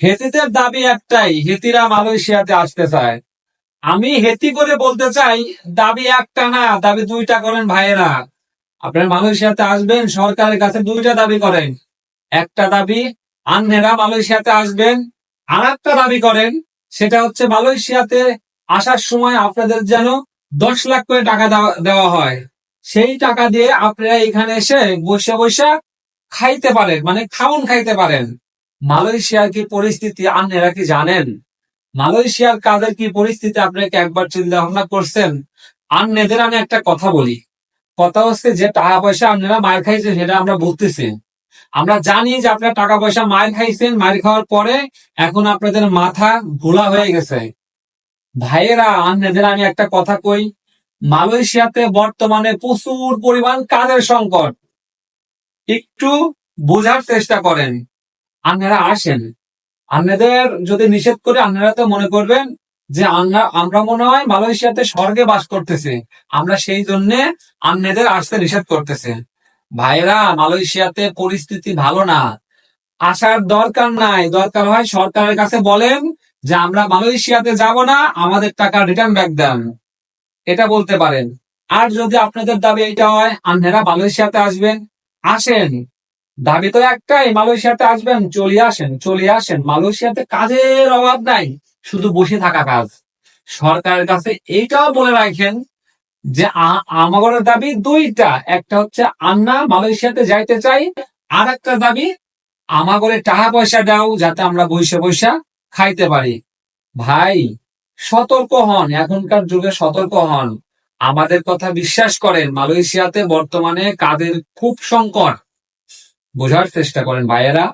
হেতিদের দাবি একটাই, হেতিরা মালয়েশিয়াতে আসতে চায়। আমি হেতি করে বলতে চাই, দাবি একটা না, দাবি দুইটা করেন ভাইয়েরা। আপনারা মালয়েশিয়াতে আসবেন, সরকারের কাছে দুইটা দাবি করেন। একটা দাবি, আন্নেরা মালয়েশিয়াতে আসবেন। আর একটা দাবি করেন, সেটা হচ্ছে মালয়েশিয়াতে আসার সময় আপনাদের যেন 10 লাখ করে টাকা দেওয়া হয়। সেই টাকা দিয়ে আপনারা এখানে এসে বসে বসে খাইতে পারেন, মানে খাউন খাইতে পারেন। মালয়েশিয়ার কি পরিস্থিতি আপনারা কি জানেন? মালয়েশিয়ার কাদের কি পরিস্থিতি আপনাকে একবার চিন্তা ভাবনা করছেন? আন্নেদের আমি একটা কথা বলি, কথা হচ্ছে যে টাকা পয়সা আপনারা মার খাইছে সেটা আমরা বুঝতেছি। আমরা জানি যে আপনারা টাকা পয়সা মার খাইছেন, মার খাওয়ার পরে এখন আপনাদের মাথা ঘোলা হয়ে গেছে। ভাইয়েরা, আপনাদের আমি একটা কথা কই, মালয়েশিয়াতে বর্তমানে প্রচুর পরিমাণ কাজের সংকট। একটু বোঝার চেষ্টা করেন। আপনারা আসেন, আপনাদের যদি নিষেধ করে আপনারা তো মনে করবেন যে আমরা মনে হয় মালয়েশিয়াতে স্বর্গে বাস করতেছি, আমরা সেই জন্য আপনাদের আসতে নিষেধ করতেছি। ভাইরা, মালয়েশিয়াতে পরিস্থিতি ভালো না, আসার দরকার নাই। দরকার হয় সরকারের কাছে বলেন যে আমরা মালয়েশিয়াতে যাব না, আমাদের টাকা রিটার্ন ব্যাক দেন, এটা বলতে পারেন। আর যদি আপনাদের দাবি এটা হয় আপনারা মালয়েশিয়াতে আসবেন, আসেন। দাবি তো একটাই, মালয়েশিয়াতে আসবেন, চলে আসেন, চলে আসেন। মালয়েশিয়াতে কাজের অভাব নাই, শুধু বসে থাকা কাজ। সরকারের কাছে এইটাও বলে রাখেন যে আমাদের দাবি দুইটা, একটা হচ্ছে আমরা মালয়েশিয়াতে যাইতে চাই, আর একটা দাবি আমাদের টাকা পয়সা দাও যাতে আমরা বৈশা বৈশা খাইতে পারি। ভাই, সতর্ক হন, এখনকার যুগে সতর্ক হন। আমাদের কথা বিশ্বাস করেন, মালয়েশিয়াতে বর্তমানে কাজের খুব সংকট। বোঝার চেষ্টা করেন ভাইয়েরা।